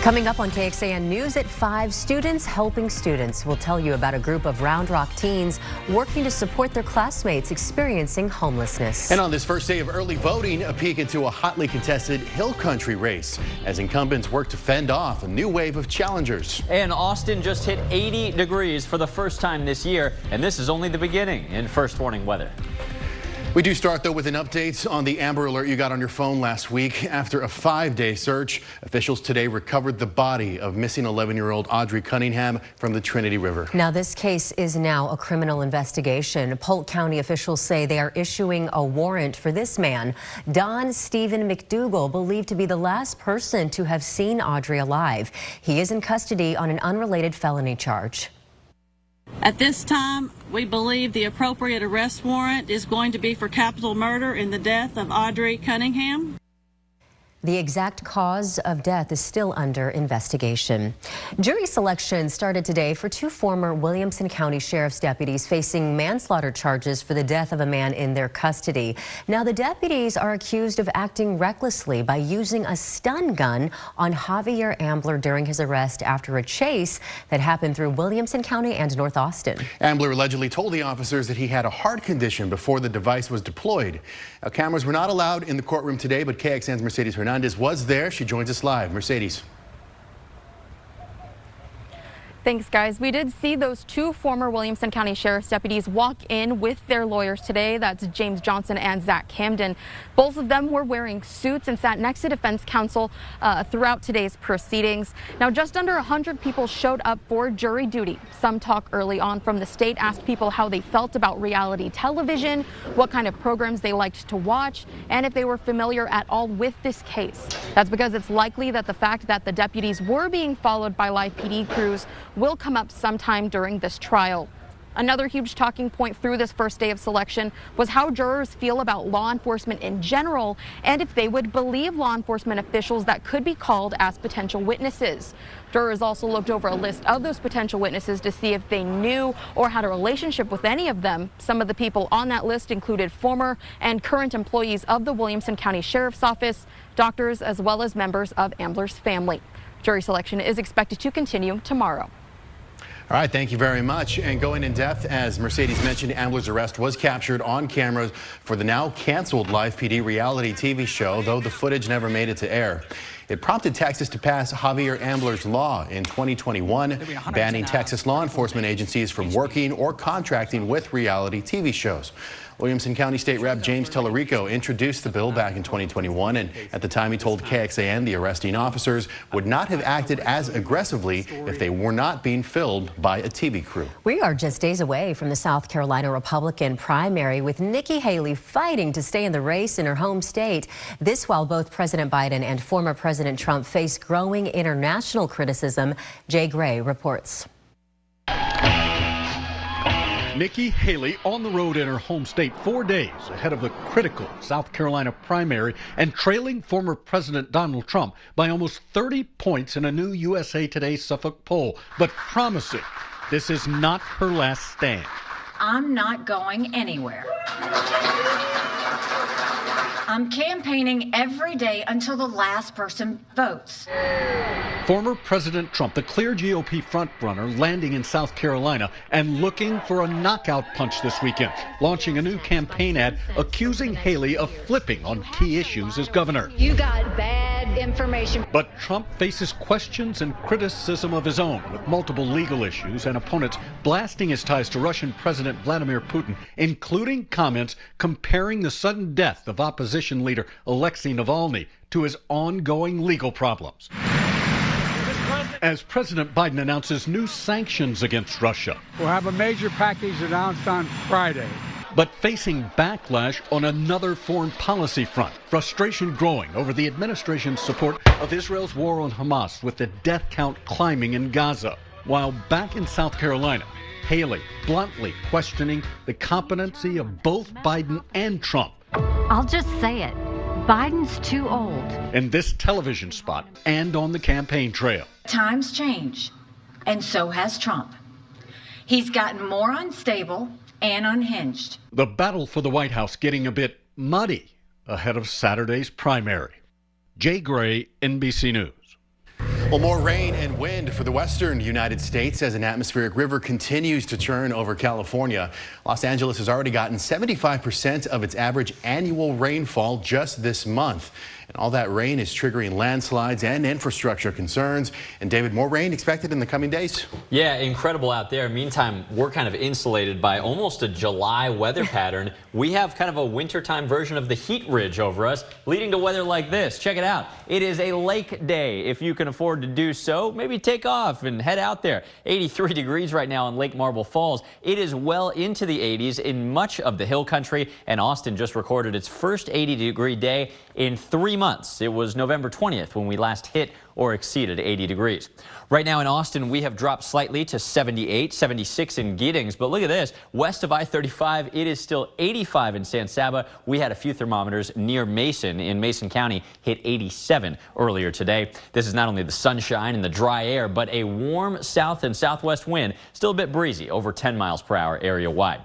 Coming up on KXAN News at 5, Students Helping Students. We'll tell you about a group of Round Rock teens working to support their classmates experiencing homelessness. And on this first day of early voting, a peek into a hotly contested hill country race as incumbents work to fend off a new wave of challengers. And Austin just hit 80 degrees for the first time this year, and this is only the beginning in first warning weather. We do start, though, with an update on the Amber Alert you got on your phone last week. After a 5-day search, officials today recovered the body of missing 11-year-old Audrey Cunningham from the Trinity River. Now, this case is now a criminal investigation. Polk County officials say they are issuing a warrant for this man, Don Stephen McDougal, believed to be the last person to have seen Audrey alive. He is in custody on an unrelated felony charge. At this time, we believe the appropriate arrest warrant is going to be for capital murder in the death of Audrey Cunningham. The exact cause of death is still under investigation. Jury selection started today for 2 former Williamson County Sheriff's deputies facing manslaughter charges for the death of a man in their custody. Now, the deputies are accused of acting recklessly by using a stun gun on Javier Ambler during his arrest after a chase that happened through Williamson County and North Austin. Ambler allegedly told the officers that he had a heart condition before the device was deployed. Now, cameras were not allowed in the courtroom today, but KXAN's Mercedes Hernandez was there. She joins us live. Mercedes. Thanks, guys. We did see those 2 former Williamson County Sheriff's deputies walk in with their lawyers today. That's James Johnson and Zach Camden. Both of them were wearing suits and sat next to defense counsel throughout today's proceedings. Now, just under 100 people showed up for jury duty. Some talk early on from the state asked people how they felt about reality television, what kind of programs they liked to watch, and if they were familiar at all with this case. That's because it's likely that the fact that the deputies were being followed by live PD crews will come up sometime during this trial. Another huge talking point through this first day of selection was how jurors feel about law enforcement in general and if they would believe law enforcement officials that could be called as potential witnesses. Jurors also looked over a list of those potential witnesses to see if they knew or had a relationship with any of them. Some of the people on that list included former and current employees of the Williamson County Sheriff's Office, doctors, as well as members of Ambler's family. Jury selection is expected to continue tomorrow. All right, thank you very much. And going in depth, as Mercedes mentioned, Ambler's arrest was captured on cameras for the now canceled Live PD reality TV show, though the footage never made it to air. It prompted Texas to pass Javier Ambler's law in 2021, banning Texas law enforcement agencies from working or contracting with reality TV shows. Williamson County State Rep James Tellerico introduced the bill back in 2021, and at the time he told KXAN the arresting officers would not have acted as aggressively if they were not being filmed by a TV crew. We are just days away from the South Carolina Republican primary, with Nikki Haley fighting to stay in the race in her home state. This while both President Biden and former President Trump face growing international criticism. Jay Gray reports. Nikki Haley on the road in her home state 4 days ahead of the critical South Carolina primary and trailing former President Donald Trump by almost 30 points in a new USA Today Suffolk poll, but promising this is not her last stand. I'm not going anywhere. I'm campaigning every day until the last person votes. Former President Trump, the clear GOP frontrunner, landing in South Carolina and looking for a knockout punch this weekend, launching a new campaign ad accusing Haley of flipping on key issues as governor. You got bad information. But Trump faces questions and criticism of his own, with multiple legal issues and opponents blasting his ties to Russian President Vladimir Putin, including comments comparing the sudden death of opposition leader Alexei Navalny to his ongoing legal problems. As President Biden announces new sanctions against Russia. We'll have a major package announced on Friday. But facing backlash on another foreign policy front, frustration growing over the administration's support of Israel's war on Hamas, with the death count climbing in Gaza. While back in South Carolina, Haley bluntly questioning the competency of both Biden and Trump. I'll just say it. Biden's too old. In this television spot and on the campaign trail. Times change, and so has Trump. He's gotten more unstable and unhinged. The battle for the White House getting a bit muddy ahead of Saturday's primary. Jay Gray, NBC News. Well, more rain and wind for the western United States as an atmospheric river continues to churn over California. Los Angeles has already gotten 75% of its average annual rainfall just this month. And all that rain is triggering landslides and infrastructure concerns. And David, more rain expected in the coming days? Yeah, incredible out there. Meantime, we're kind of insulated by almost a July weather pattern. We have kind of a wintertime version of the heat ridge over us, leading to weather like this. Check it out. It is a lake day. If you can afford to do so, maybe take off and head out there. 83 degrees right now in Lake Marble Falls. It is well into the 80s in much of the hill country, and Austin just recorded its first 80-degree day in 3 months. It was November 20th when we last hit or exceeded 80 degrees. Right now in Austin, we have dropped slightly to 78, 76 in Giddings. But look at this. West of I-35, it is still 85 in San Saba. We had a few thermometers near Mason in Mason County hit 87 earlier today. This is not only the sunshine and the dry air, but a warm south and southwest wind. Still a bit breezy, over 10 miles per hour area wide.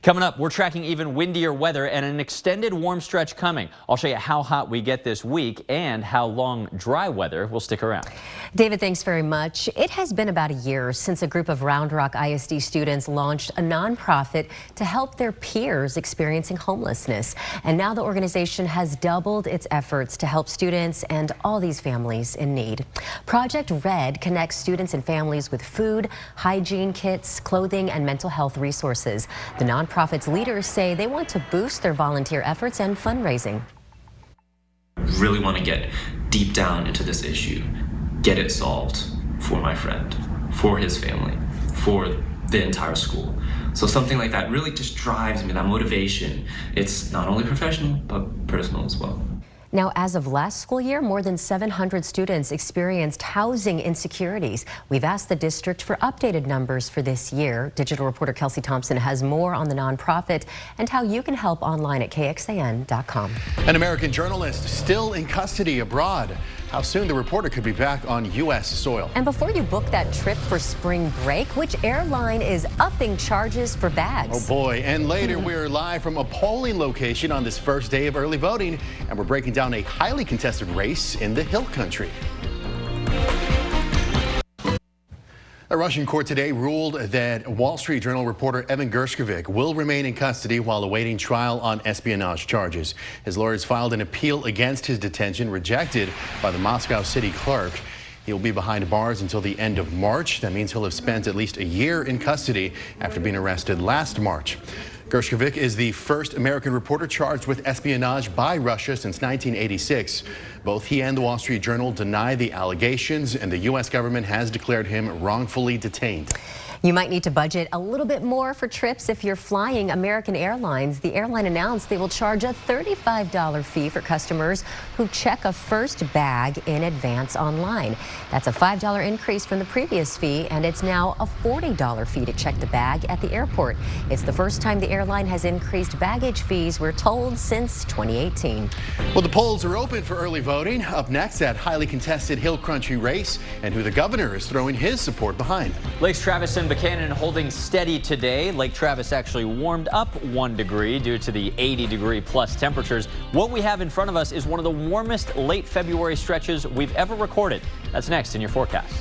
Coming up, we're tracking even windier weather and an extended warm stretch coming. I'll show you how hot we get this week and how long dry weather will stick around. David, thanks very much. It has been about a year since a group of Round Rock ISD students launched a nonprofit to help their peers experiencing homelessness. And now the organization has doubled its efforts to help students and all these families in need. Project Red connects students and families with food, hygiene kits, clothing, and mental health resources. The nonprofit's leaders say they want to boost their volunteer efforts and fundraising. Really want to get deep down into this issue, get it solved for my friend, for his family, for the entire school. So something like that really just drives me, that motivation. It's not only professional, but personal as well. Now, as of last school year, more than 700 students experienced housing insecurities. We've asked the district for updated numbers for this year. Digital reporter Kelsey Thompson has more on the nonprofit and how you can help online at KXAN.com. An American journalist still in custody abroad. How soon the reporter could be back on U.S. soil. And before you book that trip for spring break, which airline is upping charges for bags? Oh boy, and later we're live from a polling location on this first day of early voting, and we're breaking down a highly contested race in the Hill Country. A Russian court today ruled that Wall Street Journal reporter Evan Gershkovich will remain in custody while awaiting trial on espionage charges. His lawyers filed an appeal against his detention, rejected by the Moscow city clerk. He will be behind bars until the end of March. That means he'll have spent at least a year in custody after being arrested last March. Gershkovich is the first American reporter charged with espionage by Russia since 1986. Both he and the Wall Street Journal deny the allegations, and the U.S. government has declared him wrongfully detained. You might need to budget a little bit more for trips if you're flying American Airlines. The airline announced they will charge a $35 fee for customers who check a first bag in advance online. That's a $5 increase from the previous fee, and it's now a $40 fee to check the bag at the airport. It's the first time the airline has increased baggage fees, we're told, since 2018. Well, the polls are open for early voting. Up next, that highly contested Hill Country race and who the governor is throwing his support behind. Lakes Travis and Buchanan holding steady today. Lake Travis actually warmed up 1 degree due to the 80-degree plus temperatures. What we have in front of us is one of the warmest late February stretches we've ever recorded. That's next in your forecast.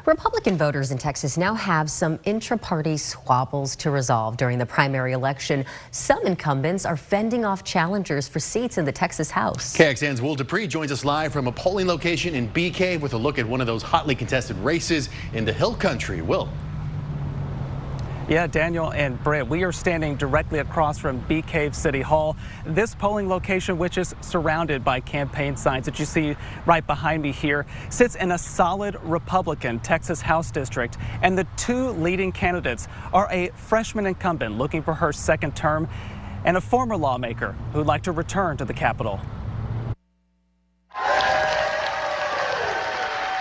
Republican voters in Texas now have some intra-party squabbles to resolve during the primary election. Some incumbents are fending off challengers for seats in the Texas House. KXAN's Will Dupree joins us live from a polling location in Bee Cave with a look at one of those hotly contested races in the Hill Country. Will. Yeah, Daniel and Britt, we are standing directly across from Bee Cave City Hall. This polling location, which is surrounded by campaign signs that you see right behind me here, sits in a solid Republican Texas House district. And the two leading candidates are a freshman incumbent looking for her second term and a former lawmaker who'd like to return to the Capitol.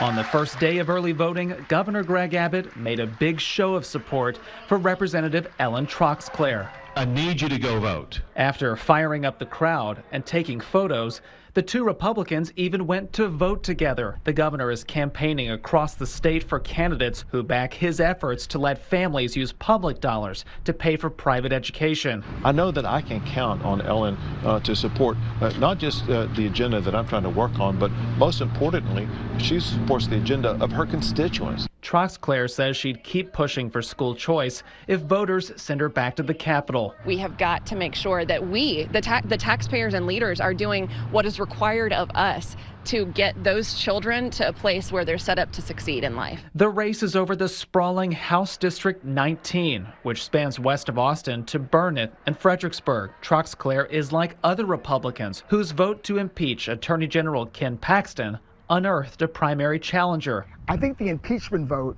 On the first day of early voting, Governor Greg Abbott made a big show of support for Representative Ellen Troxclair. I need you to go vote. After firing up the crowd and taking photos, the two Republicans even went to vote together. The governor is campaigning across the state for candidates who back his efforts to let families use public dollars to pay for private education. I know that I can count on Ellen to support not just the agenda that I'm trying to work on, but most importantly, she supports the agenda of her constituents. Troxclair says she'd keep pushing for school choice if voters send her back to the Capitol. We have got to make sure that we, the taxpayers and leaders, are doing what is required of us to get those children to a place where they're set up to succeed in life. The race is over the sprawling House District 19, which spans west of Austin to Burnet and Fredericksburg. Troxclair is like other Republicans whose vote to impeach Attorney General Ken Paxton unearthed a primary challenger. I think the impeachment vote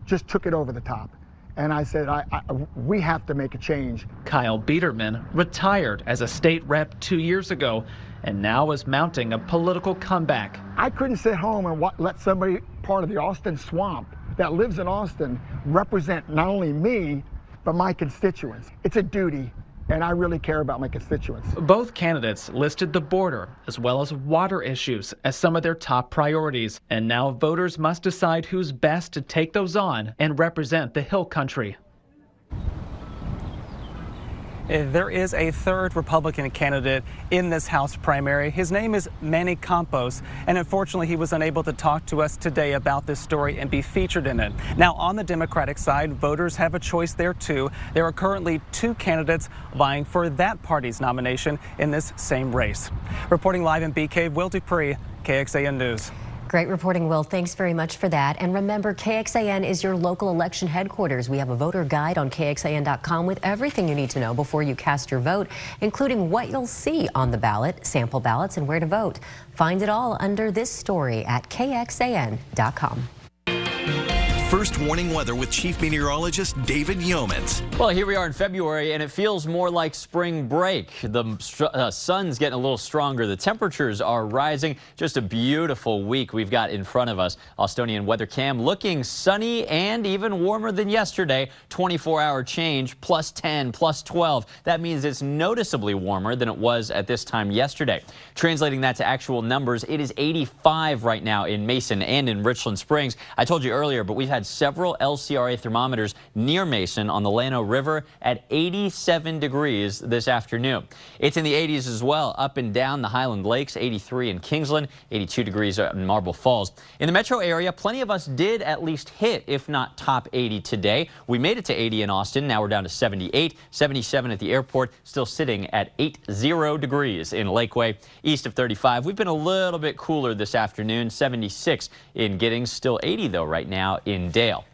just took it over the top. And I said, we have to make a change. Kyle Biederman retired as a state rep 2 years ago and now is mounting a political comeback. I couldn't sit home and let somebody part of the Austin swamp that lives in Austin represent not only me, but my constituents. It's a duty. And I really care about my constituents. Both candidates listed the border as well as water issues as some of their top priorities. And now voters must decide who's best to take those on and represent the Hill Country. There is a third Republican candidate in this House primary. His name is Manny Campos, and unfortunately he was unable to talk to us today about this story and be featured in it. Now, on the Democratic side, voters have a choice there too. There are currently two candidates vying for that party's nomination in this same race. Reporting live in Bee Cave, Will Dupree, KXAN News. Great reporting, Will. Thanks very much for that. And remember, KXAN is your local election headquarters. We have a voter guide on KXAN.com with everything you need to know before you cast your vote, including what you'll see on the ballot, sample ballots, and where to vote. Find it all under this story at KXAN.com. First warning weather with Chief Meteorologist David Yeomans. Well, here we are in February, and it feels more like spring break. The sun's getting a little stronger. The temperatures are rising. Just a beautiful week we've got in front of us. Austonian weather cam looking sunny and even warmer than yesterday. 24-hour change, plus 10, plus 12. That means it's noticeably warmer than it was at this time yesterday. Translating that to actual numbers, it is 85 right now in Mason and in Richland Springs. I told you earlier, but we've had several LCRA thermometers near Mason on the Llano River at 87 degrees this afternoon. It's in the 80s as well up and down the Highland Lakes, 83 in Kingsland, 82 degrees in Marble Falls. In the metro area, plenty of us did at least hit, if not top 80 today. We made it to 80 in Austin. Now we're down to 78, 77 at the airport, still sitting at 80 degrees in Lakeway. East of 35, we've been a little bit cooler this afternoon, 76 in Giddings, still 80 though right now in Dale.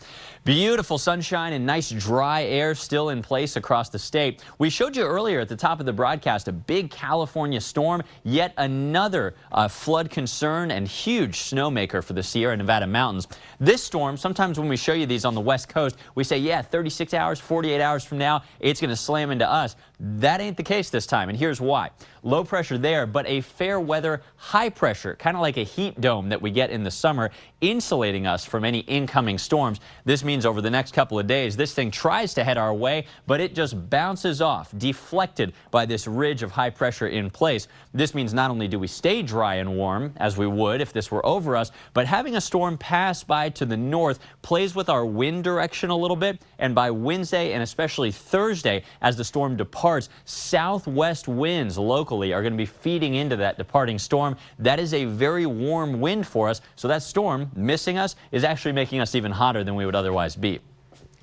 Beautiful sunshine and nice dry air still in place across the state. We showed you earlier at the top of the broadcast a big California storm, yet another flood concern and huge snowmaker for the Sierra Nevada mountains. This storm, sometimes when we show you these on the West Coast, we say, yeah, 36 hours, 48 hours from now, it's going to slam into us. That ain't the case this time, and here's why. Low pressure there, but a fair weather high pressure, kind of like a heat dome that we get in the summer, insulating us from any incoming storms. This means over the next couple of days, this thing tries to head our way, but it just bounces off, deflected by this ridge of high pressure in place. This means not only do we stay dry and warm, as we would if this were over us, but having a storm pass by to the north plays with our wind direction a little bit, and by Wednesday and especially Thursday, as the storm departs, southwest winds locally are going to be feeding into that departing storm. That is a very warm wind for us, so that storm missing us is actually making us even hotter than we would otherwise be.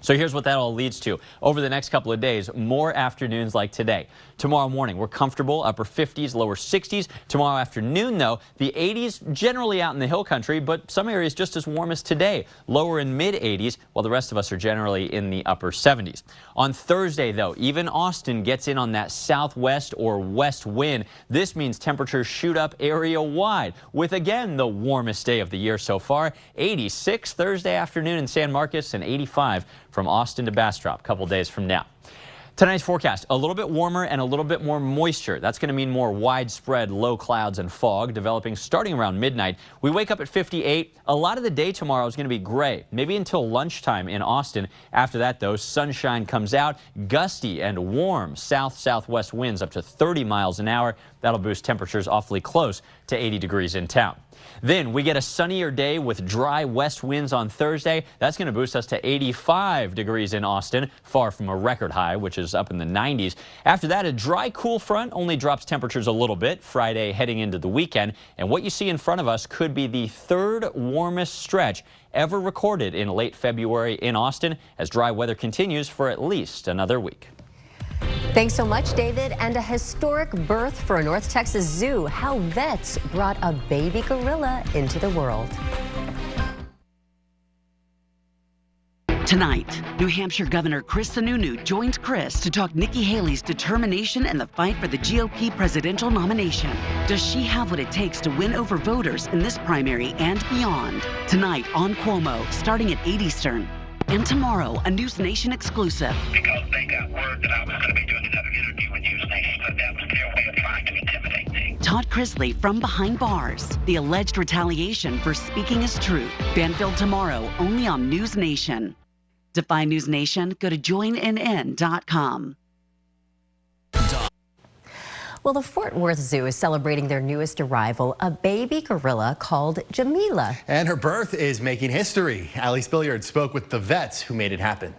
So here's what that all leads to. Over the next couple of days, more afternoons like today. Tomorrow morning, we're comfortable, upper 50s, lower 60s. Tomorrow afternoon, though, the 80s generally out in the hill country, but some areas just as warm as today, lower in mid 80s, while the rest of us are generally in the upper 70s. On Thursday, though, even Austin gets in on that southwest or west wind. This means temperatures shoot up area-wide, with again the warmest day of the year so far. 86 Thursday afternoon in San Marcos and 85 from Austin to Bastrop, a couple days from now. Tonight's forecast, a little bit warmer and a little bit more moisture. That's going to mean more widespread low clouds and fog developing starting around midnight. We wake up at 58. A lot of the day tomorrow is going to be gray, maybe until lunchtime in Austin. After that, though, sunshine comes out, gusty and warm south-southwest winds up to 30 miles an hour. That'll boost temperatures awfully close to 80 degrees in town. Then we get a sunnier day with dry west winds on Thursday. That's going to boost us to 85 degrees in Austin, far from a record high, which is up in the 90s. After that, a dry, cool front only drops temperatures a little bit Friday heading into the weekend. And what you see in front of us could be the third warmest stretch ever recorded in late February in Austin, as dry weather continues for at least another week. Thanks so much, David. And a historic birth for a North Texas zoo. How vets brought a baby gorilla into the world. Tonight, New Hampshire Governor Chris Sununu joins Chris to talk Nikki Haley's determination in the fight for the GOP presidential nomination. Does she have what it takes to win over voters in this primary and beyond? Tonight on Cuomo, starting at 8 Eastern. And tomorrow, a News Nation exclusive. Because they got word that I was going to be doing another interview with News Nation, so that was their way of trying to intimidate me. Todd Chrisley from Behind Bars. The alleged retaliation for speaking his truth. Banfield tomorrow, only on News Nation. To find News Nation, go to joinnn.com. Well, the Fort Worth Zoo is celebrating their newest arrival, a baby gorilla called Jamila. And her birth is making history. Allie Spilliard spoke with the vets who made it happen.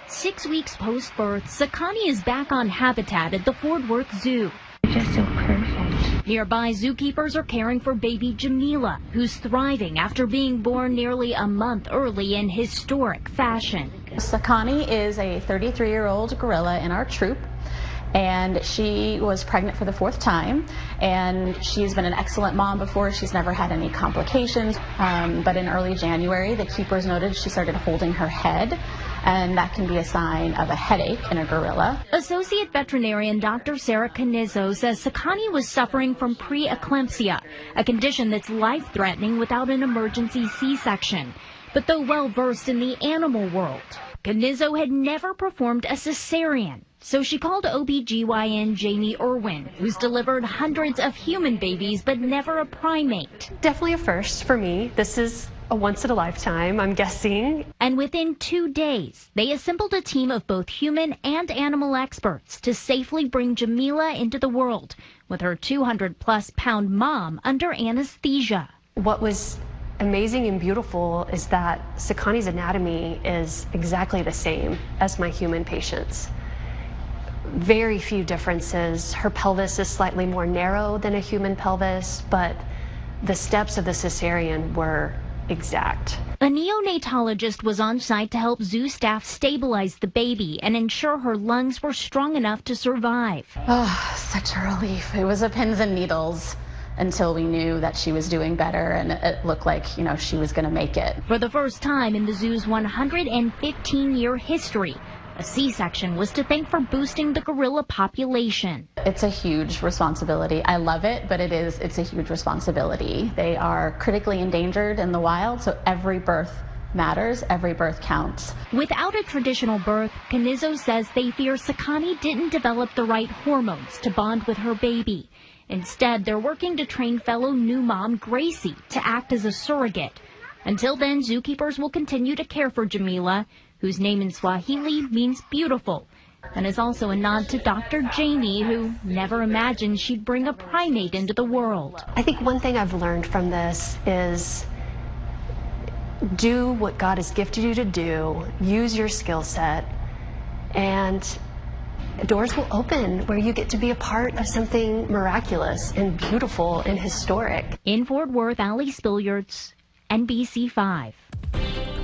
6 weeks post-birth, Sakani is back on habitat at the Fort Worth Zoo. Just so perfect. Nearby, zookeepers are caring for baby Jamila, who's thriving after being born nearly a month early in historic fashion. Sakani is a 33-year-old gorilla in our troop, and she was pregnant for the 4th time, and she's been an excellent mom before. She's never had any complications, but in early January, the keepers noted she started holding her head, and that can be a sign of a headache in a gorilla. Associate veterinarian Dr. Sarah Canizzo says Sakani was suffering from preeclampsia, a condition that's life-threatening without an emergency C-section. But though well-versed in the animal world, Canizzo had never performed a cesarean. So she called OBGYN Jamie Irwin, who's delivered hundreds of human babies but never a primate. Definitely a first for me. This is a once in a lifetime, I'm guessing. And within 2 days, they assembled a team of both human and animal experts to safely bring Jamila into the world with her 200-plus pound mom under anesthesia. What was amazing and beautiful is that Sakani's anatomy is exactly the same as my human patients. Very few differences. Her pelvis is slightly more narrow than a human pelvis, but the steps of the cesarean were exact. A neonatologist was on site to help zoo staff stabilize the baby and ensure her lungs were strong enough to survive. Oh, such a relief. It was a pins and needles until we knew that she was doing better, and it looked like, she was going to make it. For the first time in the zoo's 115-year history, a C-section was to thank for boosting the gorilla population. It's a huge responsibility. I love it, but it's a huge responsibility. They are critically endangered in the wild, so every birth matters, every birth counts. Without a traditional birth, Canizzo says they fear Sakani didn't develop the right hormones to bond with her baby. Instead, they're working to train fellow new mom Gracie to act as a surrogate. Until then, zookeepers will continue to care for Jamila, whose name in Swahili means beautiful, and is also a nod to Dr. Jamie, who never imagined she'd bring a primate into the world. I think one thing I've learned from this is do what God has gifted you to do, use your skill set, and doors will open where you get to be a part of something miraculous and beautiful and historic. In Fort Worth, Allie Spilliards, NBC5.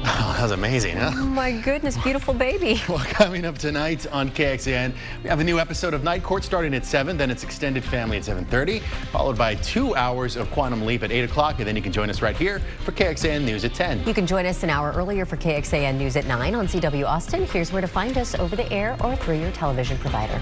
Oh, that was amazing, huh? Oh my goodness, beautiful baby. Well, coming up tonight on KXAN, we have a new episode of Night Court starting at 7, then it's Extended Family at 7:30, followed by 2 hours of Quantum Leap at 8 o'clock, and then you can join us right here for KXAN News at 10. You can join us an hour earlier for KXAN News at 9 on CW Austin. Here's where to find us over the air or through your television provider.